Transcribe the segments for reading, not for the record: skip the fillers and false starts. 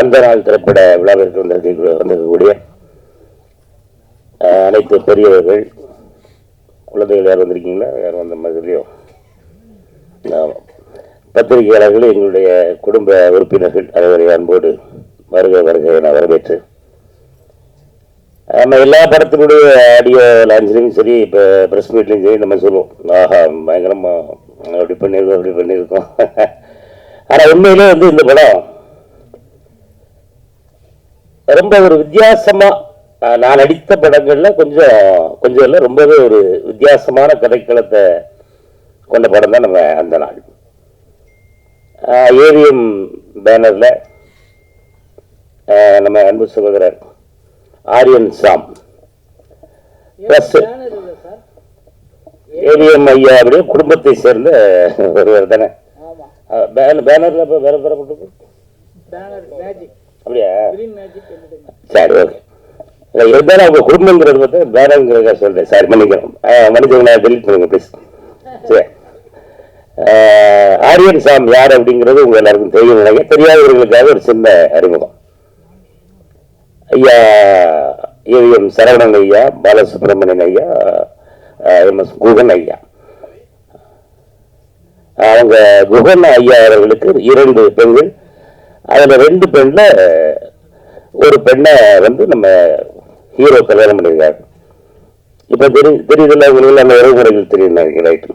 அந்த நாள் திரைப்பட விழாவிற்கு வந்திருக்கக்கூடிய அனைத்து பெரியவர்கள், குழந்தைகள் யார் வந்திருக்கீங்களா? யார் வந்த மாதிரியோ பத்திரிகையாளர்கள், எங்களுடைய குடும்ப உறுப்பினர்கள் அனைவரை அன்போடு வருகை வருகை என வரவேற்று, நம்ம எல்லா படத்தினுடைய ஆடியோ லான்ச்லையும் சரி, இப்போ ப்ரெஸ் மீட்லையும் சரி நம்ம சொல்லுவோம், ஆஹா பயங்கரமாக அப்படி பண்ணியிருக்கோம். ஆனால் உண்மையிலே வந்து இந்த படம் ரொம்ப ஒரு வித்தியாசமா, நான் நடித்த படங்கள்ல கொஞ்சம் இல்லை, ரொம்பவே ஒரு வித்தியாசமான கதைக்களத்தை கொண்ட படம் தான் நம்ம அந்த நாள். ஏவிஎம் பேனர்ல நம்ம அன்பு சகோதரர் ஆரியன் சாம் பிளஸ் ஏவிஎம் ஐயா அப்படியே குடும்பத்தை சேர்ந்த ஒருவர் தானே. பேனர்ல இப்போ வேற அப்படியா? சரி, ஓகே. இருந்தாலும் அவங்க குடும்பங்கிறது பார்த்தா பேனருங்கிறத சொல்றேன். சாரி, மன்னிக்கணும், மன்னிச்சவங்க டெலிட் பண்ணுங்க ப்ளீஸ். சரி, ஆரியன் சாம் யார் அப்படிங்கிறது உங்க எல்லாருக்கும் தெரியும் நினைக்க. தெரியாதவர்களுக்காக ஒரு சின்ன அறிமுகம். ஐயா ஏவிஎம் சரவணன் ஐயா, பாலசுப்ரமணியன் ஐயா, எம்எஸ் குகன் ஐயா. அவங்க குகன் ஐயா அவர்களுக்கு 2 பெண்கள். அதில் 2 பெண்ல ஒரு பெண்ணை வந்து நம்ம ஹீரோ கல்யாணம் பண்ணியிருக்காரு. இப்போ தெரியுதுல்ல உங்களுக்கு, அந்த உறவுமுறைகள் தெரியும் ரைட்டு.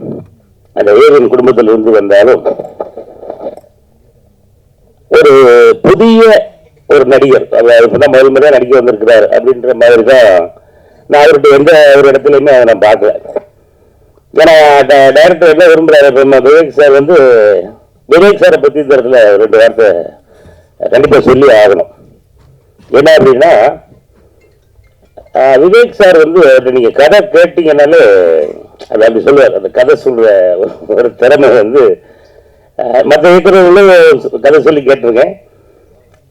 அந்த ஏவிஎம் குடும்பத்தில் இருந்து வந்தாலும் ஒரு புதிய ஒரு நடிகர், இப்பதான் முதல் முறையாக நடிக்க வந்திருக்கிறார் அப்படின்ற மாதிரி தான் நான் அவர்கிட்ட எந்த ஒரு இடத்துலையுமே நான் பார்க்கல. ஏன்னா டைரக்டர் என்ன விரும்புகிறாரு, விவேக் சார் வந்து விவேக் சாரை பற்றி இந்த இடத்துல 2 வார்த்தை கண்டிப்பாக சொல்லி ஆகணும். என்ன அப்படின்னா, விவேக் சார் வந்து நீங்கள் கதை கேட்டீங்கன்னாலே அது அப்படி சொல்லுவார். அந்த கதை சொல்கிற ஒரு திறமை வந்து மற்ற இயக்குநர்களும் கதை சொல்லி கேட்டிருக்கேன்.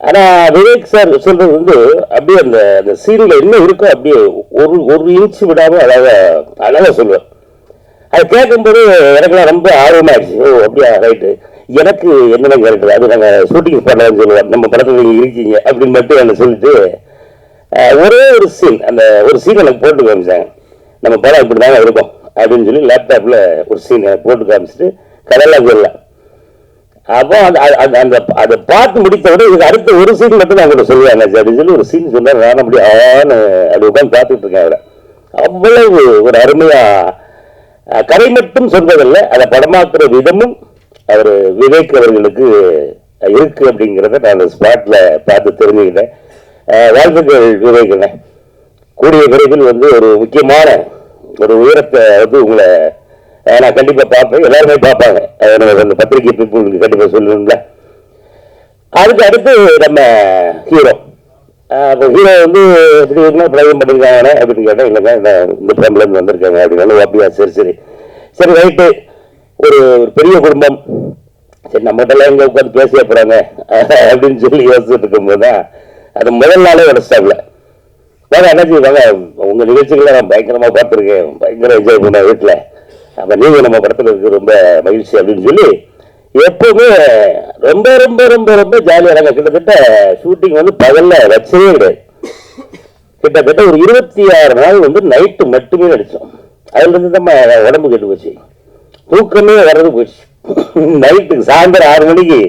ஆனால் விவேக் சார் சொல்றது வந்து அப்படியே அந்த சீனில் என்ன இருக்கோ அப்படியே ஒரு இன்ச்சு விடாமல் அழகாக சொல்லுவார். அதை கேட்கும்போது எனக்குலாம் ரொம்ப ஆர்வமாகிடுச்சு. ஓ அப்படியா, ரைட்டு, எனக்கு என்னென்ன கேரக்டர் அது நாங்கள் ஷூட்டிங் பண்ணலாம்னு சொல்லுவோம், நம்ம படத்தில் நீங்கள் இருக்கீங்க அப்படின்னு மட்டும் என்ன சொல்லிட்டு ஒரே ஒரு சீன், அந்த ஒரு சீன் எனக்கு போட்டு காமிச்சாங்க. நம்ம படம் இப்படி தாங்க இருக்கும் அப்படின்னு சொல்லி லேப்டாப்பில் ஒரு சீன் எனக்கு போட்டு காமிச்சிட்டு கதையெல்லாம் சொல்லலாம். அப்போ அதை பார்த்து முடித்தவிட இதுக்கு அடுத்த ஒரு சீன் மட்டும் நான் கூட சொல்லுவாங்க அப்படின்னு சொல்லி ஒரு சீன் சொன்னார். நான் அப்படி அப்படி உட்காந்து பார்த்துட்டு இருக்கேன். அவரை அவ்வளவு ஒரு அருமையாக கதை மட்டும் சொல்வதில்லை, அதை படமாக்குற விதமும் அவர் விவேக் அவர்களுக்கு இருக்கு அப்படிங்கிறத நான் அந்த ஸ்பாட்ல பார்த்து தெரிஞ்சுக்கிட்டேன். வாழ்த்துக்கள் விவேக்னே. கூடிய விரைவில் வந்து ஒரு முக்கியமான ஒரு உயரத்தை வந்து உங்களை நான் கண்டிப்பாக பார்ப்பேன், எல்லாருமே பார்ப்பாங்க. அந்த பத்திரிகை பீப்புளுக்கு கண்டிப்பாக சொல்லணும்ல. அதுக்கு அடுத்து நம்ம ஹீரோ. அப்போ ஹீரோ வந்து எப்படி இருக்குன்னா பிரயோகம் பண்ணியிருக்காங்க அப்படின்னு கேட்டால், இல்லைங்க இந்த படம்லேருந்து வந்திருக்காங்க அப்படின்னாலும் அப்படியா, சரி ரைட்டு. ஒரு பெரிய குடும்பம், சரி நம்மகிட்டலாம் எங்கே உட்காந்து பேசிய போகிறாங்க அப்படின்னு சொல்லி யோசிச்சுட்டு இருக்கும்போது தான் அது முதல் நாளே உடச்சிட்டாங்கள. வாங்க அண்ணாச்சி வாங்க, உங்கள் நிகழ்ச்சிகளை நான் பயங்கரமாக பார்த்துருக்கேன், பயங்கர என்ஜாய் பண்ணேன் வீட்டில். அப்போ நீங்கள் நம்ம படத்தில் இருக்கு ரொம்ப மகிழ்ச்சி அப்படின்னு சொல்லி எப்பவுமே ரொம்ப ரொம்ப ரொம்ப ரொம்ப ஜாலியாக நாங்கள் கிட்டத்தட்ட ஷூட்டிங் வந்து பகலில் வச்சதே கிடையாது. கிட்டத்தட்ட ஒரு 26 நாள் வந்து நைட்டு மட்டுமே நடித்தோம். அதுலேருந்து தான் உடம்பு கெட்டு போச்சு, தூக்கமே வர்றது போச்சு. நைட்டுக்கு சாயந்தரம் 6 மணிக்கு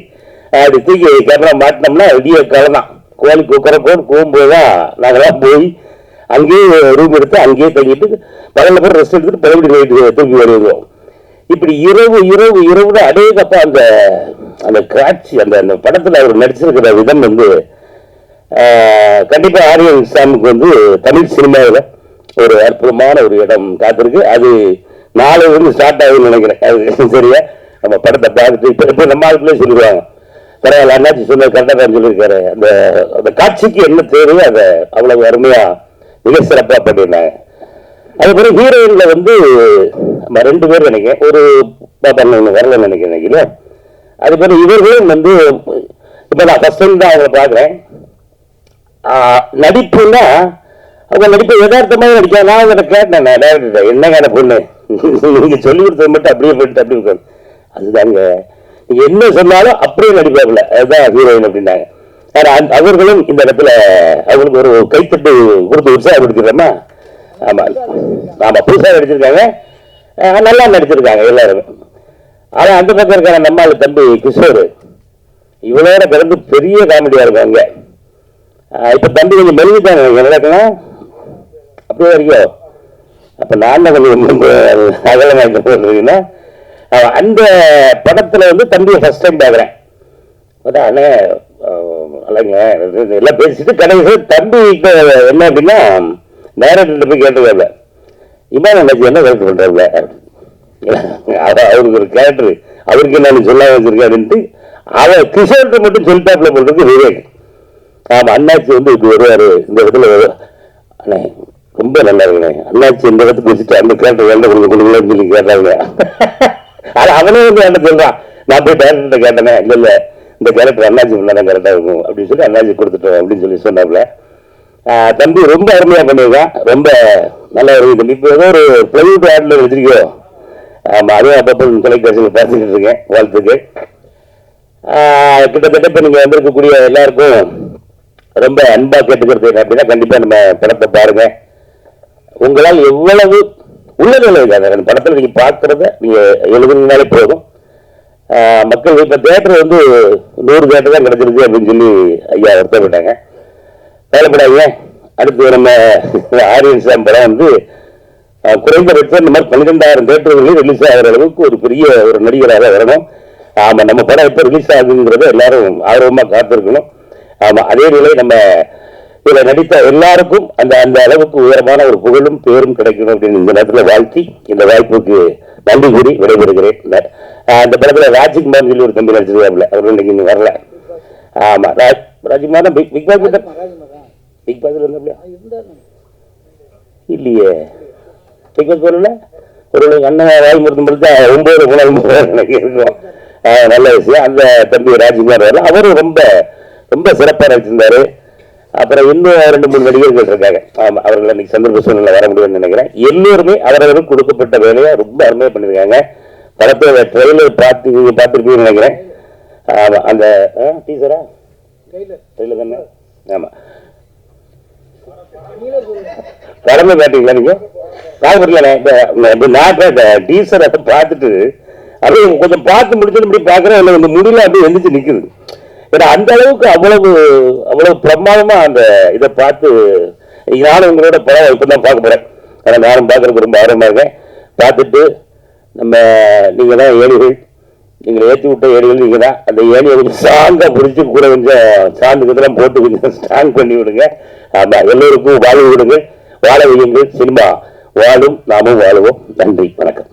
அப்படி தூக்கி கேமரா மாட்டினோம்னா விடிய காலம் தான். கோழி குக்கரப்போன்னு போகும்போது தான் நாங்கள்லாம் போய் அங்கேயே ரூம் எடுத்து அங்கேயே தங்கிட்டு பகலில் போய் ரெஸ்ட் எடுத்துட்டு பழைய நைட்டு தூக்கி வருவோம். இப்படி இரவு அடேகப்பா அந்த காட்சி, அந்த படத்தில் அவர் நடிச்சிருக்கிற விதம் வந்து கண்டிப்பாக ஆரியன் சாமுக்கு வந்து தமிழ் சினிமாவில் ஒரு அற்புதமான ஒரு இடம் காத்திருக்கு. அது நாளை வந்து ஸ்டார்ட் ஆகுதுன்னு நினைக்கிறேன். அது சரியா, நம்ம படத்தை பார்த்துட்டு இப்போ நம்ம ஆளுக்குள்ளே சொல்லிடுவாங்க, பரவாயில்ல அண்ணாச்சி சொன்னது கரெக்டாக தான் சொல்லியிருக்காரு. அந்த காட்சிக்கு என்ன தேவையோ அதை அவ்வளவு அருமையாக மிக சிறப்பாக பண்ணியிருந்தாங்க. அதுக்கப்புறம் ஹீரோயினில் வந்து நம்ம 2 பேர் நினைக்கிறேன், ஒரு பாப்பா வரல நினைக்கிறேன் இல்லையா. அதுக்கப்புறம் இவர்களும் வந்து இப்போ நான் ஃபர்ஸ்ட் டைம் தான் அவங்களை பார்க்குறேன். நடிப்புன்னா அவங்க நடிப்பை யதார்த்தமாக நடிக்க. நான் அவங்களை கேட்டேன், நான் டேரக்டர் என்னங்க அந்த பொண்ணு நீங்கள் சொல்லி கொடுத்தது மட்டும் அப்படியே போயிட்டு அப்படி இருக்காது. அதுதாங்க நீங்க என்ன சொன்னாலும் அப்படியே நடிப்பாப்புல, அதுதான் ஹீரோயின் அப்படின்னாங்க. ஆனா அவர்களும் இந்த இடத்துல அவங்களுக்கு ஒரு கைத்தட்டு கொடுத்து உற்சாகப்படுத்திடுறோமா. ஆமா ஆமா, புதுசாக நடிச்சிருக்காங்க, நல்லா நடிச்சிருக்காங்க எல்லாருமே. ஆனா அந்த பக்கம் இருக்காங்க நம்மால் தம்பி கிஷோர், இவ்வளோ பிறந்து பெரிய காமெடியா இருக்காங்க. இப்ப தம்பி கொஞ்சம் மெழுகிட்டாங்க நடக்கலாம் அப்படியே வரைக்கும். அப்ப நான் கொஞ்சம் அகலமாயிட்டீங்கன்னா அந்த படத்துல வந்து தம்பியை ஃபர்ஸ்ட் டைம் பார்க்குறேன். அண்ணே இல்லைங்க எல்லாம் பேசிட்டு கடைசி தம்பி என்ன அப்படின்னா நேரத்தில் போய் கேட்டுக்கல, இமான் அண்ணாச்சி என்ன கரெக்ட் பண்றாருல, அவருக்கு ஒரு கேரக்டர் அவருக்கு என்ன சொல்லாம வச்சிருக்கேன் அப்படின்ட்டு அவன் கிஷோர்கிட்ட மட்டும் சொல்லிட்டாப்ல பண்றது விவேக். ஆமா, அண்ணாச்சி வந்து இப்படி வருவாரு இந்த இடத்துல. அண்ணே ரொம்ப நல்லா இருக்குண்ணே, அண்ணாச்சி இந்த இடத்துக்கு வச்சுட்டு அந்த கேரக்டர் வேண்ட கொடுக்கணும்னு சொல்லி கேட்டாங்க. அது அவனே வந்து என்ன சொல்றான், நான் போய் டேரக்டர்கிட்ட கேட்டேனே, இல்ல இல்ல இந்த கேரக்டர் அண்ணாச்சி பண்ணாதான் கரெக்டா இருக்கும் அப்படின்னு சொல்லி அண்ணாச்சி கொடுத்துட்டோம் அப்படின்னு சொல்லி சொன்னாப்ல. தம்பி ரொம்ப அருமையா பண்ணியிருக்கான், ரொம்ப நல்லா இருக்கு. இப்போ ஏதோ ஒரு பிளைவுட் ஆட்ல வச்சிருக்கோ. ஆமா, அதுவும் அப்பப்போ தொலைக்காட்சியில் பார்த்துக்கிட்டு இருக்கேன். வாழ்த்துக்கு. கிட்டத்தட்ட இப்போ நீங்க வந்திருக்கக்கூடிய எல்லாருக்கும் ரொம்ப அன்பா கேட்டுக்கிறது அப்படின்னா கண்டிப்பா நம்ம படத்தை பாருங்க. உங்களால் எவ்வளவு உள்ளதுல இருக்காங்க படத்துல நீங்க பார்க்கறத நீங்க எழுதுனாலே போதும். மக்கள் இப்ப தியேட்டர் வந்து 100 தியேட்டர் தான் கிடைச்சிருக்கு அப்படின்னு சொல்லி ஐயா வருத்தப்பட்டாங்க. கவலைப்படாதீங்க, அடுத்து நம்ம ஆரியன்ஸ் படம் வந்து குறைந்தபட்சம் இந்த மாதிரி 12,000 தியேட்டர்களில் ரிலீஸ் ஆகிற அளவுக்கு ஒரு பெரிய ஒரு நடிகராக வரணும். ஆமா, நம்ம படம் எப்ப ரிலீஸ் ஆகுங்கிறத எல்லாரும் ஆர்வமா காத்திருக்கணும். ஆமா, அதே நிலை நம்ம இதுல நடித்த எல்லாருக்கும் அந்த அந்த அளவுக்கு உயரமான ஒரு புகழும் பேரும் கிடைக்கணும் அப்படின்னு இந்த நேரத்தில் வாழ்த்தி இந்த வாய்ப்புக்கு நன்றி கூறி விடைபெறுகிறேன். அந்த படத்துல ராஜ்குமார் சொல்லி ஒரு தம்பி நடிச்சிருக்காப்ல, அவர் இன்னைக்கு இன்னும் வரல. ஆமா, ராஜ்குமார் பிக் பாஸ் பிக் பாஸ்ல இருந்தாப்ல இல்லையே, பிக் பாஸ் போறல ஒரு அண்ணன் வாய் மருத்துவம் பொழுது 9 எனக்கு இருக்கும். நல்ல விஷயம். அந்த தம்பி ராஜ்குமார் வரல, அவரும் ரொம்ப ரொம்ப சிறப்பாக நடிச்சிருந்தாரு. அப்புறம் இன்னும் 2-3 நடிகர்கள் இருக்காங்க. ஆமா, அவர்கள் இன்னைக்கு சந்தர்ப்ப சூழ்நிலை வர முடியும்னு நினைக்கிறேன். எல்லோருமே அவரவருக்கு கொடுக்கப்பட்ட வேலையை ரொம்ப அருமையா பண்ணிருக்காங்க. படத்தோட ட்ரெயிலர் பார்த்துருப்பீங்கன்னு நினைக்கிறேன். ஆமா, அந்த டீசரா ட்ரெயிலர் தானே. ஆமா, படமே காட்டுங்களா நீங்க நாட்டில் டீசரை பார்த்துட்டு அப்படியே கொஞ்சம் பார்த்து முடிச்சுட்டு இப்படி பார்க்குறேன், இந்த முடியல அப்படியே எந்திரிச்சு நிற்குது. ஏன்னா அந்த அளவுக்கு அவ்வளவு பிரமாதமா அந்த இதை பார்த்து நானும் உங்களோட படம் இப்பதான் பார்க்க போறேன். ஆனால் நானும் பார்க்கறதுக்கு ரொம்ப ஆர்வமா இருக்கேன். பார்த்துட்டு நம்ம நீங்க தான் ஏணிகள், நீங்க ஏற்றி விட்ட ஏணிகள் நீங்க தான். அந்த ஏணியை கொஞ்சம் ஸ்ட்ராங்கா பிடிச்சி கூட கொஞ்சம் சாந்துக்கெல்லாம் போட்டு கொஞ்சம் ஸ்ட்ராங் பண்ணி விடுங்க. ஆமா, எல்லோருக்கும் வாழ விடுங்க, வாழ வையுங்கள். சினிமா வாழும், நாமும் வாழுவோம். நன்றி, வணக்கம்.